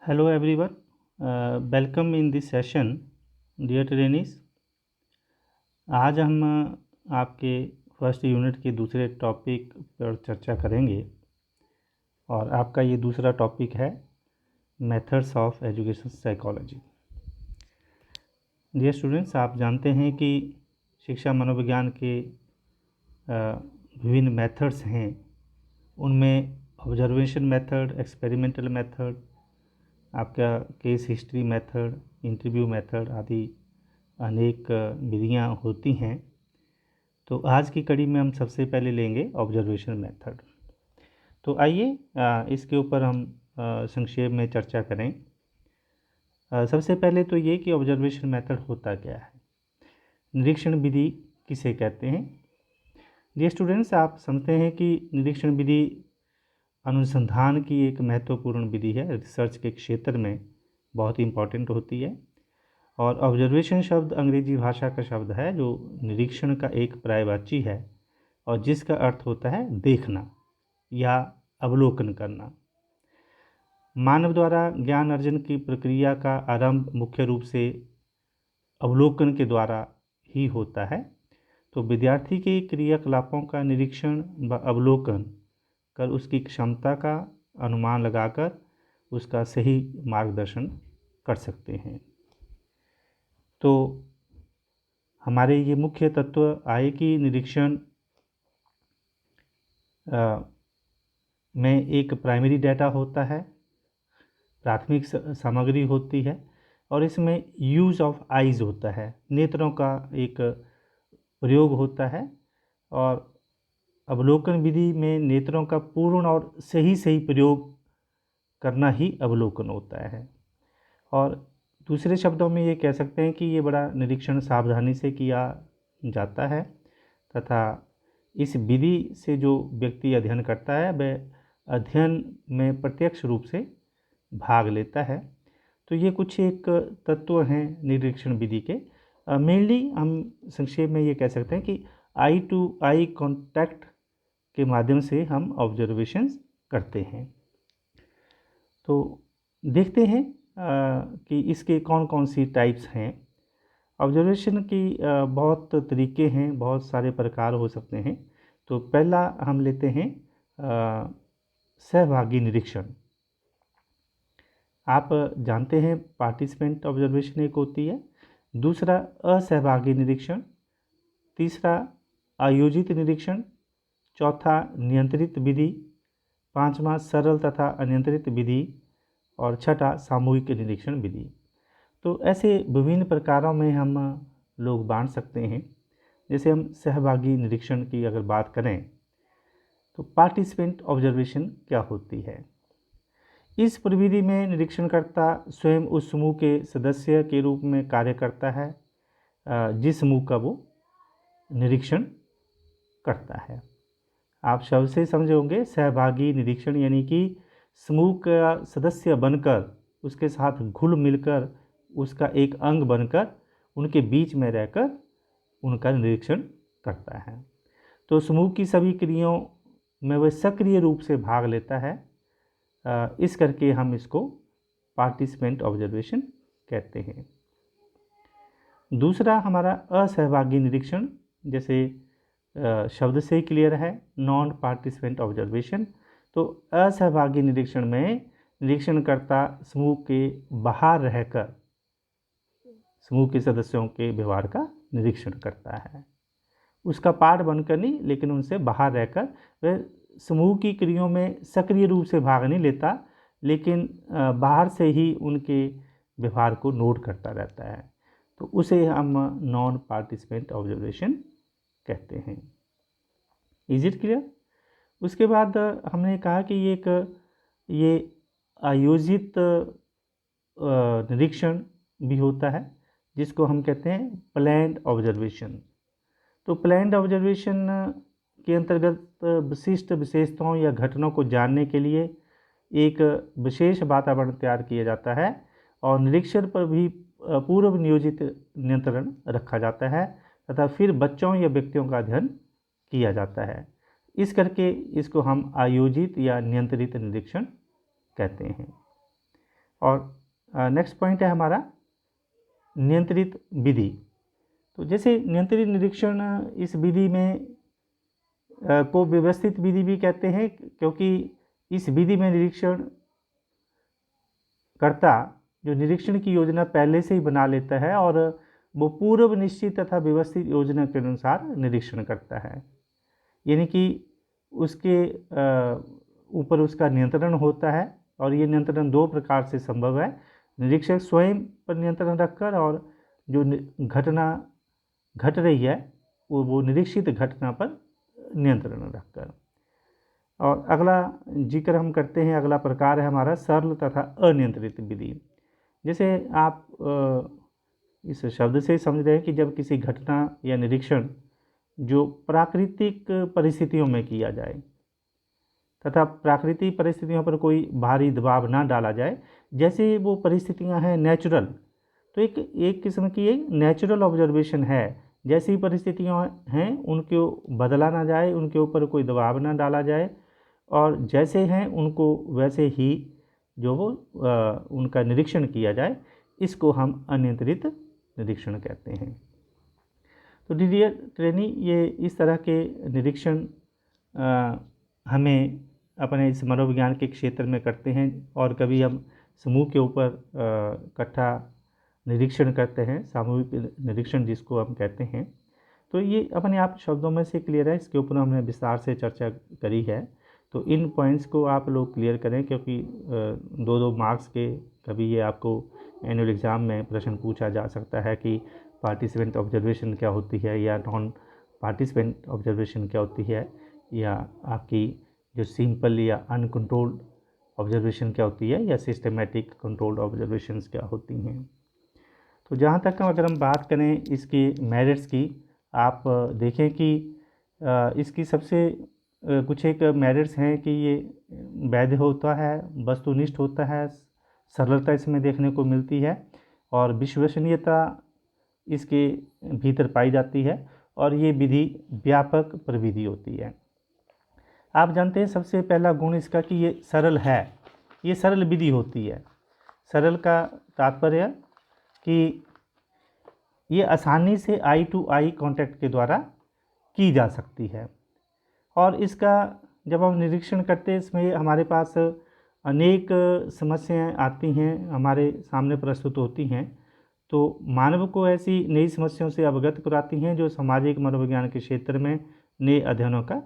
Hello everyone, welcome in this session, dear trainees। आज हम आपके फर्स्ट यूनिट के दूसरे टॉपिक पर चर्चा करेंगे और आपका ये दूसरा टॉपिक है methods of education psychology. Dear students, आप जानते हैं कि शिक्षा मनोविज्ञान के विभिन्न मेथड्स हैं। उनमें ऑब्जर्वेशन मेथड, एक्सपेरिमेंटल मेथड, आपका case history method, interview method आदि अनेक विधियाँ होती हैं। तो आज की कड़ी में हम सबसे पहले लेंगे ऑब्जर्वेशन मेथड। तो आइए इसके ऊपर हम संक्षेप में चर्चा करें। सबसे पहले तो ये कि ऑब्जर्वेशन मेथड होता क्या है, निरीक्षण विधि किसे कहते हैं। डियर स्टूडेंट्स, आप समझते हैं कि निरीक्षण विधि अनुसंधान की एक महत्वपूर्ण विधि है, रिसर्च के क्षेत्र में बहुत इम्पॉर्टेंट होती है। और ऑब्जर्वेशन शब्द अंग्रेजी भाषा का शब्द है जो निरीक्षण का एक पर्यायवाची है और जिसका अर्थ होता है देखना या अवलोकन करना। मानव द्वारा ज्ञान अर्जन की प्रक्रिया का आरंभ मुख्य रूप से अवलोकन के द्वारा ही होता है। तो विद्यार्थी के क्रियाकलापों का निरीक्षण व अवलोकन कर उसकी क्षमता का अनुमान लगाकर उसका सही मार्गदर्शन कर सकते हैं। तो हमारे ये मुख्य तत्व आए कि निरीक्षण में एक प्राइमरी डाटा होता है, प्राथमिक सामग्री होती है, और इसमें यूज़ ऑफ आइज़ होता है, नेत्रों का एक प्रयोग होता है। और अवलोकन विधि में नेत्रों का पूर्ण और सही प्रयोग करना ही अवलोकन होता है। और दूसरे शब्दों में ये कह सकते हैं कि ये बड़ा निरीक्षण सावधानी से किया जाता है तथा इस विधि से जो व्यक्ति अध्ययन करता है वह अध्ययन में प्रत्यक्ष रूप से भाग लेता है। तो ये कुछ एक तत्व हैं निरीक्षण विधि के। मेनली हम संक्षेप में ये कह सकते हैं कि आई टू आई कांटेक्ट के माध्यम से हम ऑब्जर्वेशंस करते हैं। तो देखते हैं कि इसके कौन कौन सी टाइप्स हैं। ऑब्जर्वेशन की बहुत तरीके हैं, बहुत सारे प्रकार हो सकते हैं। तो पहला हम लेते हैं सहभागी निरीक्षण। आप जानते हैं पार्टिसिपेंट ऑब्जर्वेशन एक होती है, दूसरा असहभागी निरीक्षण, तीसरा आयोजित निरीक्षण, चौथा नियंत्रित विधि, पांचवा सरल तथा अनियंत्रित विधि और छठा सामूहिक निरीक्षण विधि। तो ऐसे विभिन्न प्रकारों में हम लोग बांट सकते हैं। जैसे हम सहभागी निरीक्षण की अगर बात करें तो पार्टिसिपेंट ऑब्जर्वेशन क्या होती है। इस प्रविधि में निरीक्षणकर्ता स्वयं उस समूह के सदस्य के रूप में कार्य करता है जिस समूह का वो निरीक्षण करता है। आप शब्द से समझे होंगे, सहभागी निरीक्षण यानी कि समूह का सदस्य बनकर, उसके साथ घुल मिलकर, उसका एक अंग बनकर, उनके बीच में रहकर उनका निरीक्षण करता है। तो समूह की सभी क्रियाओं में वह सक्रिय रूप से भाग लेता है। इस करके हम इसको पार्टिसिपेंट ऑब्जर्वेशन कहते हैं। दूसरा हमारा असहभागी निरीक्षण, जैसे शब्द से ही क्लियर है, नॉन पार्टिसिपेंट ऑब्जर्वेशन। तो असहभागी निरीक्षण में निरीक्षणकर्ता समूह के बाहर रहकर समूह के सदस्यों के व्यवहार का निरीक्षण करता है, उसका पार्ट बनकर नहीं, लेकिन उनसे बाहर रहकर वह समूह की क्रियाओं में सक्रिय रूप से भाग नहीं लेता, लेकिन बाहर से ही उनके व्यवहार को नोट करता रहता है। तो उसे हम नॉन पार्टिसिपेंट ऑब्जर्वेशन कहते हैं। Is it clear. उसके बाद हमने कहा कि ये आयोजित निरीक्षण भी होता है जिसको हम कहते हैं प्लान्ड ऑब्जर्वेशन। तो प्लान्ड ऑब्जर्वेशन के अंतर्गत विशिष्ट विशेषताओं या घटनाओं को जानने के लिए एक विशेष वातावरण तैयार किया जाता है और निरीक्षण पर भी पूर्व नियोजित नियंत्रण रखा जाता है तथा फिर बच्चों या व्यक्तियों का अध्ययन किया जाता है। इस करके इसको हम आयोजित या नियंत्रित निरीक्षण कहते हैं। और नेक्स्ट पॉइंट है हमारा नियंत्रित विधि। तो जैसे नियंत्रित निरीक्षण, इस विधि में को व्यवस्थित विधि भी कहते हैं, क्योंकि इस विधि में निरीक्षण कर्ता जो निरीक्षण की योजना पहले से ही बना लेता है और वो पूर्व निश्चित तथा व्यवस्थित योजना के अनुसार निरीक्षण करता है, यानी कि उसके ऊपर उसका नियंत्रण होता है। और ये नियंत्रण दो प्रकार से संभव है, निरीक्षक स्वयं पर नियंत्रण रखकर और जो घटना घट रही है वो निरीक्षित घटना पर नियंत्रण रखकर। और अगला जिक्र हम करते हैं, अगला प्रकार है हमारा सरल तथा अनियंत्रित विधि। जैसे आप इस शब्द से समझ रहे हैं कि जब किसी घटना या निरीक्षण जो प्राकृतिक परिस्थितियों में किया जाए तथा प्राकृतिक परिस्थितियों पर कोई भारी दबाव ना डाला जाए, जैसे वो परिस्थितियां हैं नेचुरल, तो एक किस्म की एक नेचुरल ऑब्जर्वेशन है। जैसी परिस्थितियां हैं उनको बदला ना जाए, उनके ऊपर कोई दबाव ना डाला जाए और जैसे हैं उनको वैसे ही जो वो उनका निरीक्षण किया जाए, इसको हम अनियंत्रित निरीक्षण कहते हैं। तो डियर ट्रेनी, ये इस तरह के निरीक्षण हमें अपने इस मनोविज्ञान के क्षेत्र में करते हैं और कभी हम समूह के ऊपर इकट्ठा निरीक्षण करते हैं, सामूहिक निरीक्षण जिसको हम कहते हैं। तो ये अपने आप शब्दों में से क्लियर है, इसके ऊपर हमने विस्तार से चर्चा करी है। तो इन पॉइंट्स को आप लोग क्लियर करें, क्योंकि 2-2 मार्क्स के कभी ये आपको एनुअल एग्ज़ाम में प्रश्न पूछा जा सकता है कि पार्टिसिपेंट ऑब्जर्वेशन क्या होती है या नॉन पार्टिसिपेंट ऑब्जर्वेशन क्या होती है, या आपकी जो सिंपल या अनकंट्रोल्ड ऑब्जर्वेशन क्या होती है, या सिस्टमेटिक कंट्रोल्ड ऑब्जर्वेशंस क्या होती हैं। तो जहाँ तक अगर हम बात करें इसके मेरिट्स की, आप देखें कि इसकी सबसे कुछ एक मेरिट्स हैं कि ये वैध होता है, वस्तुनिष्ठ होता है, सरलता इसमें देखने को मिलती है और विश्वसनीयता इसके भीतर पाई जाती है और ये विधि व्यापक प्रविधि होती है। आप जानते हैं सबसे पहला गुण इसका कि ये सरल है, ये सरल विधि होती है। सरल का तात्पर्य कि ये आसानी से आई टू आई कांटेक्ट के द्वारा की जा सकती है और इसका जब हम निरीक्षण करते हैं इसमें हमारे पास अनेक समस्याएं आती हैं, हमारे सामने प्रस्तुत होती हैं, तो मानव को ऐसी नई समस्याओं से अवगत कराती हैं जो सामाजिक मनोविज्ञान के क्षेत्र में नए अध्ययनों का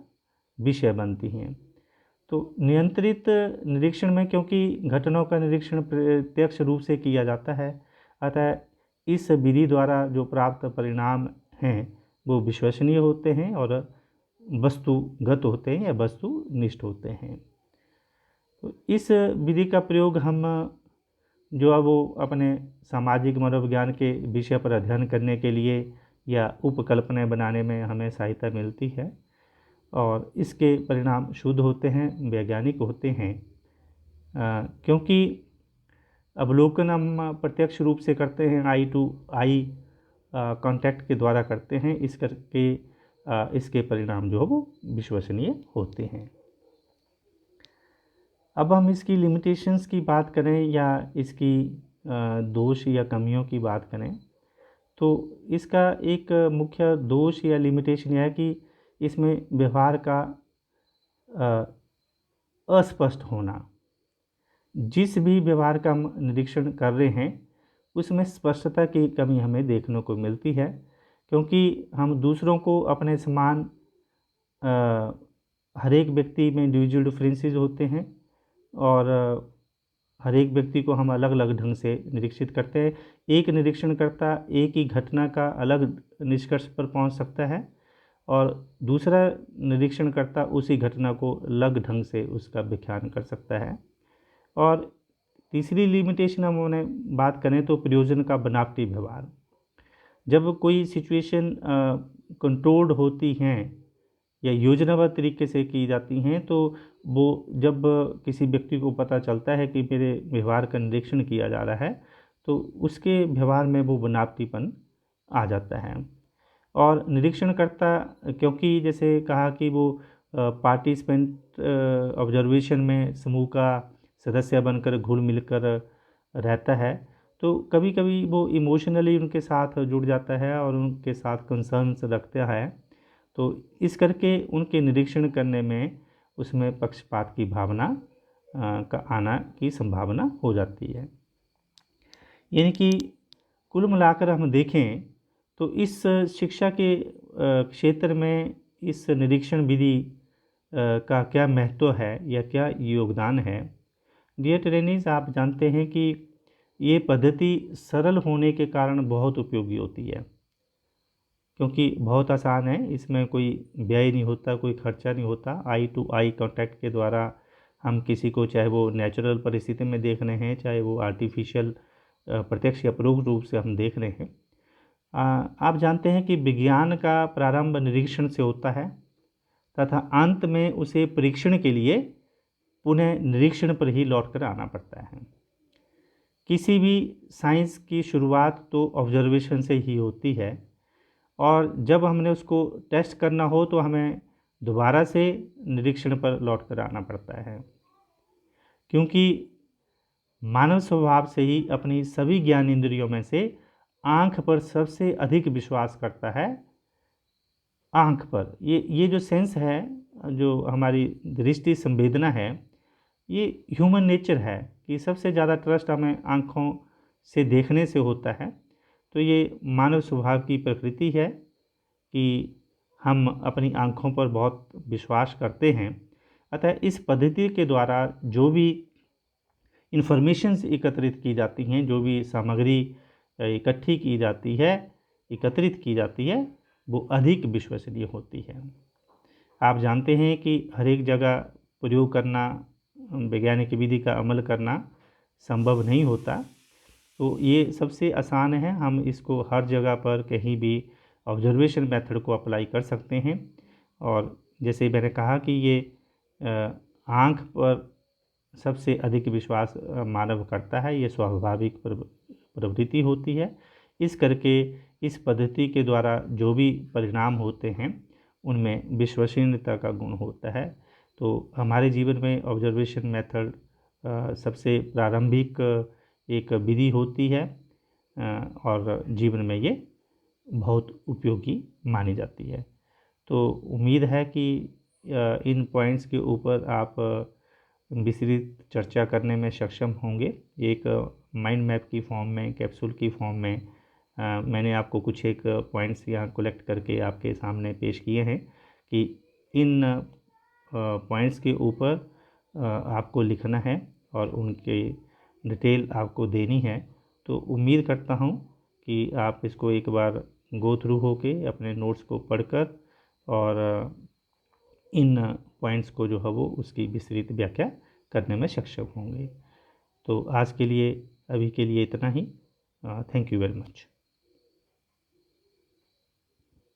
विषय बनती हैं। तो नियंत्रित निरीक्षण में क्योंकि घटनाओं का निरीक्षण प्रत्यक्ष रूप से किया जाता है, अतः इस विधि द्वारा जो प्राप्त परिणाम हैं वो विश्वसनीय होते हैं और वस्तुगत होते हैं या वस्तुनिष्ठ होते हैं। तो इस विधि का प्रयोग हम जो है वो अपने सामाजिक मनोविज्ञान के विषय पर अध्ययन करने के लिए या उपकल्पनाएं बनाने में हमें सहायता मिलती है और इसके परिणाम शुद्ध होते हैं, वैज्ञानिक होते हैं, क्योंकि अवलोकन हम प्रत्यक्ष रूप से करते हैं, आई टू आई कांटेक्ट के द्वारा करते हैं, इस करके इसके परिणाम जो है वो विश्वसनीय होते हैं। अब हम इसकी लिमिटेशंस की बात करें या इसकी दोष या कमियों की बात करें, तो इसका एक मुख्य दोष या लिमिटेशन यह है कि इसमें व्यवहार का अस्पष्ट होना। जिस भी व्यवहार का हम निरीक्षण कर रहे हैं उसमें स्पष्टता की कमी हमें देखने को मिलती है, क्योंकि हम दूसरों को अपने समान हर एक व्यक्ति में इंडिविजुअल डिफरेंसेस होते हैं और हर एक व्यक्ति को हम अलग अलग ढंग से निरीक्षित करते हैं। एक निरीक्षणकर्ता एक ही घटना का अलग निष्कर्ष पर पहुंच सकता है और दूसरा निरीक्षणकर्ता उसी घटना को अलग ढंग से उसका व्याख्यान कर सकता है। और तीसरी लिमिटेशन हम उन्हें बात करें तो प्रयोजन का बनावटी व्यवहार। जब कोई सिचुएशन कंट्रोल्ड होती हैं या योजनाबद्ध तरीके से की जाती हैं, तो वो जब किसी व्यक्ति को पता चलता है कि मेरे व्यवहार का निरीक्षण किया जा रहा है, तो उसके व्यवहार में वो बनावटीपन आ जाता है। और निरीक्षणकर्ता, क्योंकि जैसे कहा कि वो पार्टिसिपेंट ऑब्जर्वेशन में समूह का सदस्य बनकर घुल मिलकर रहता है तो कभी कभी वो इमोशनली उनके साथ जुड़ जाता है और उनके साथ कंसर्न्स रखता है, तो इस करके उनके निरीक्षण करने में उसमें पक्षपात की भावना का आना की संभावना हो जाती है। यानी कि कुल मिलाकर हम देखें तो इस शिक्षा के क्षेत्र में इस निरीक्षण विधि का क्या महत्व है या क्या योगदान है। डियर ट्रेनीज, आप जानते हैं कि ये पद्धति सरल होने के कारण बहुत उपयोगी होती है, क्योंकि बहुत आसान है, इसमें कोई व्यय नहीं होता, कोई खर्चा नहीं होता। आई टू आई कांटेक्ट के द्वारा हम किसी को, चाहे वो नेचुरल परिस्थिति में देख रहे हैं, चाहे वो आर्टिफिशियल प्रत्यक्ष या परोक्ष रूप से हम देख रहे हैं। आप जानते हैं कि विज्ञान का प्रारंभ निरीक्षण से होता है तथा अंत में उसे परीक्षण के लिए पुनः निरीक्षण पर ही लौटकर आना पड़ता है। किसी भी साइंस की शुरुआत तो ऑब्जर्वेशन से ही होती है, और जब हमने उसको टेस्ट करना हो तो हमें दोबारा से निरीक्षण पर लौटकर आना पड़ता है, क्योंकि मानव स्वभाव से ही अपनी सभी ज्ञान इंद्रियों में से आँख पर सबसे अधिक विश्वास करता है। आँख पर ये जो सेंस है, जो हमारी दृष्टि संवेदना है, ये ह्यूमन नेचर है कि सबसे ज़्यादा ट्रस्ट हमें आँखों से देखने से होता है। तो ये मानव स्वभाव की प्रकृति है कि हम अपनी आँखों पर बहुत विश्वास करते हैं। अतः इस पद्धति के द्वारा जो भी इन्फॉर्मेशंस एकत्रित की जाती हैं, जो भी सामग्री इकट्ठी की जाती है, एकत्रित की जाती है, वो अधिक विश्वसनीय होती है। आप जानते हैं कि हर एक जगह प्रयोग करना, वैज्ञानिक विधि का अमल करना संभव नहीं होता, तो ये सबसे आसान है। हम इसको हर जगह पर कहीं भी ऑब्जर्वेशन मेथड को अप्लाई कर सकते हैं। और जैसे मैंने कहा कि ये आँख पर सबसे अधिक विश्वास मानव करता है, ये स्वाभाविक प्रवृत्ति होती है। इस करके इस पद्धति के द्वारा जो भी परिणाम होते हैं उनमें विश्वसनीयता का गुण होता है। तो हमारे जीवन में ऑब्जर्वेशन मेथड सबसे प्रारंभिक एक विधि होती है और जीवन में ये बहुत उपयोगी मानी जाती है। तो उम्मीद है कि इन पॉइंट्स के ऊपर आप विस्तृत चर्चा करने में सक्षम होंगे। एक माइंड मैप की फॉर्म में, कैप्सूल की फॉर्म में मैंने आपको कुछ एक पॉइंट्स यहाँ कलेक्ट करके आपके सामने पेश किए हैं कि इन पॉइंट्स के ऊपर आपको लिखना है और उनके डिटेल आपको देनी है। तो उम्मीद करता हूँ कि आप इसको एक बार गो थ्रू होके अपने नोट्स को पढ़कर और इन पॉइंट्स को जो है वो उसकी विस्तृत व्याख्या करने में सक्षम होंगे। तो आज के लिए, अभी के लिए इतना ही। Thank you very much.